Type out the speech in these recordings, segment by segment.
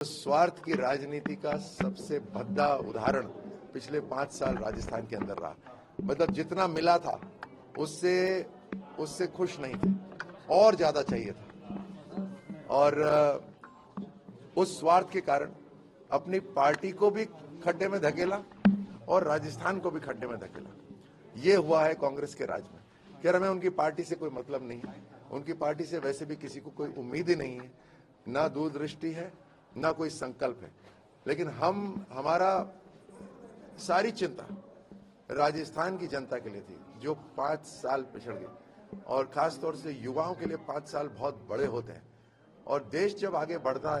स्वार्थ की राजनीति का सबसे भद्दा उदाहरण पिछले 5 साल राजस्थान के अंदर रहा। मतलब जितना मिला था उससे खुश नहीं थे, और ज्यादा चाहिए था। और उस स्वार्थ के कारण अपनी पार्टी को भी खड्डे में धकेला और राजस्थान को भी खड्डे में धकेला। ये हुआ है कांग्रेस के राज में। खैर, हमें उनकी पार्टी से कोई मतलब नहीं है, उनकी पार्टी से वैसे भी किसी को कोई उम्मीद ही नहीं है, ना दूरदृष्टि है, ना कोई संकल्प है। लेकिन हमारा सारी चिंता राजस्थान की जनता के लिए थी, जो 5 साल पिछड़ गई। और खास तौर से युवाओं के लिए 5 साल बहुत बड़े होते हैं। और देश जब आगे बढ़ता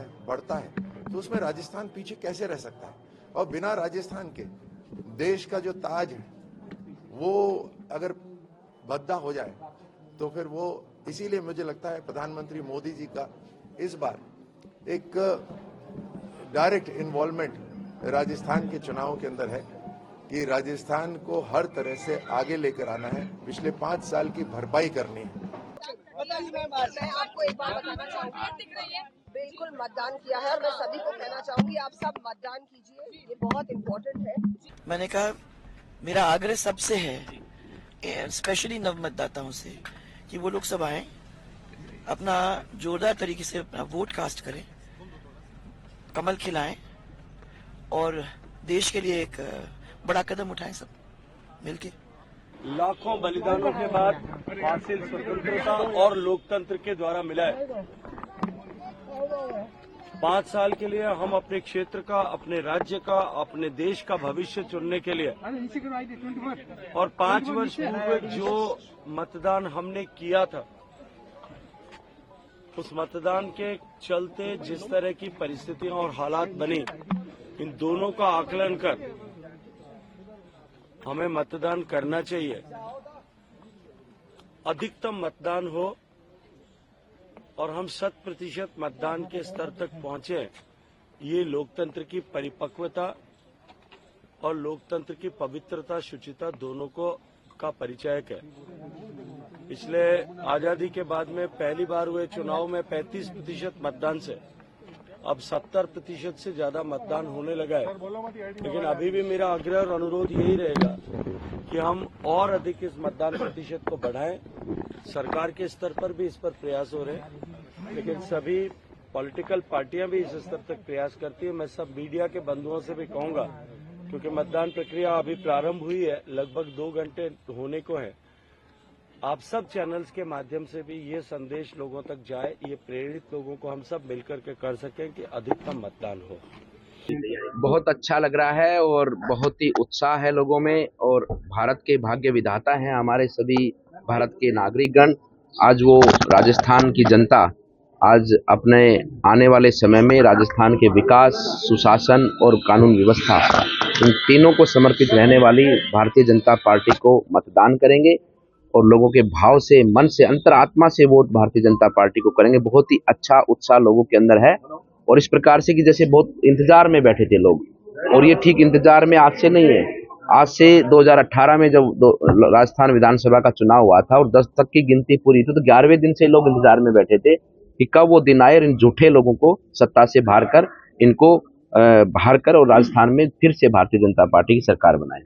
है तो उसमें राजस्थान पीछे कैसे रह सकता है। और बिना राजस्थान के देश का जो ताज है वो अगर भद्दा हो जाए तो फिर वो, इसीलिए मुझे लगता है प्रधानमंत्री मोदी जी का इस बार एक डायरेक्ट इन्वॉल्वमेंट राजस्थान के चुनाव के अंदर है कि राजस्थान को हर तरह से आगे लेकर आना है, पिछले 5 साल की भरपाई करनी है। मैं आपको एक बात बताना चाहूंगी, बिल्कुल मतदान किया है और मैं सभी को कहना चाहूंगी आप सब मतदान कीजिए, ये बहुत इम्पोर्टेंट है। मैंने कहा मेरा आग्रह सबसे है, स्पेशली नव मतदाताओं से, कि वो लोग सब आए, अपना जोरदार तरीके से अपना वोट कास्ट करें, कमल खिलाएं और देश के लिए एक बड़ा कदम उठाएं सब मिलके। लाखों बलिदानों के बाद हासिल स्वतंत्रता और लोकतंत्र के द्वारा मिला है। 5 साल के लिए हम अपने क्षेत्र का, अपने राज्य का, अपने देश का भविष्य चुनने के लिए, और 5 वर्ष पूर्व जो मतदान हमने किया था, उस मतदान के चलते जिस तरह की परिस्थितियां और हालात बनी, इन दोनों का आकलन कर हमें मतदान करना चाहिए। अधिकतम मतदान हो और हम 100% मतदान के स्तर तक पहुंचे, ये लोकतंत्र की परिपक्वता और लोकतंत्र की पवित्रता, शुचिता दोनों का परिचायक है। पिछले आजादी के बाद में पहली बार हुए चुनाव में 35% मतदान से अब 70% से ज्यादा मतदान होने लगा है। लेकिन अभी भी मेरा आग्रह और अनुरोध यही रहेगा कि हम और अधिक इस मतदान प्रतिशत को बढ़ाएं। सरकार के स्तर पर भी इस पर प्रयास हो रहे हैं, लेकिन सभी पॉलिटिकल पार्टियां भी इस स्तर तक प्रयास करती है। मैं सब मीडिया के बंधुओं से भी कहूंगा, क्योंकि मतदान प्रक्रिया अभी प्रारंभ हुई है, लगभग 2 घंटे होने को है, आप सब चैनल्स के माध्यम से भी ये संदेश लोगों तक जाए, ये प्रेरित लोगों को हम सब मिलकर के कर सकें कि अधिकतम मतदान हो। बहुत अच्छा लग रहा है और बहुत ही उत्साह है लोगों में, और भारत के भाग्य विधाता हैं हमारे सभी भारत के नागरिकगण। आज वो राजस्थान की जनता आज अपने आने वाले समय में राजस्थान के विकास, सुशासन और कानून व्यवस्था, इन तीनों को समर्पित रहने वाली भारतीय जनता पार्टी को मतदान करेंगे और लोगों के भाव से, मन से, अंतरात्मा से वोट भारतीय जनता पार्टी को करेंगे। बहुत ही अच्छा उत्साह लोगों के अंदर है, और इस प्रकार से कि जैसे बहुत इंतजार में बैठे थे लोग, और ये ठीक इंतजार में आज से नहीं है। आज से 2018 में जब राजस्थान विधानसभा का चुनाव हुआ था और 10 तक की गिनती पूरी थी, तो 11वें दिन से लोग इंतजार में बैठे थे कि कब वो दिन आए, इन झूठे लोगों को सत्ता से बाहर कर, इनको बाहर कर और राजस्थान में फिर से भारतीय जनता पार्टी की सरकार बनाए।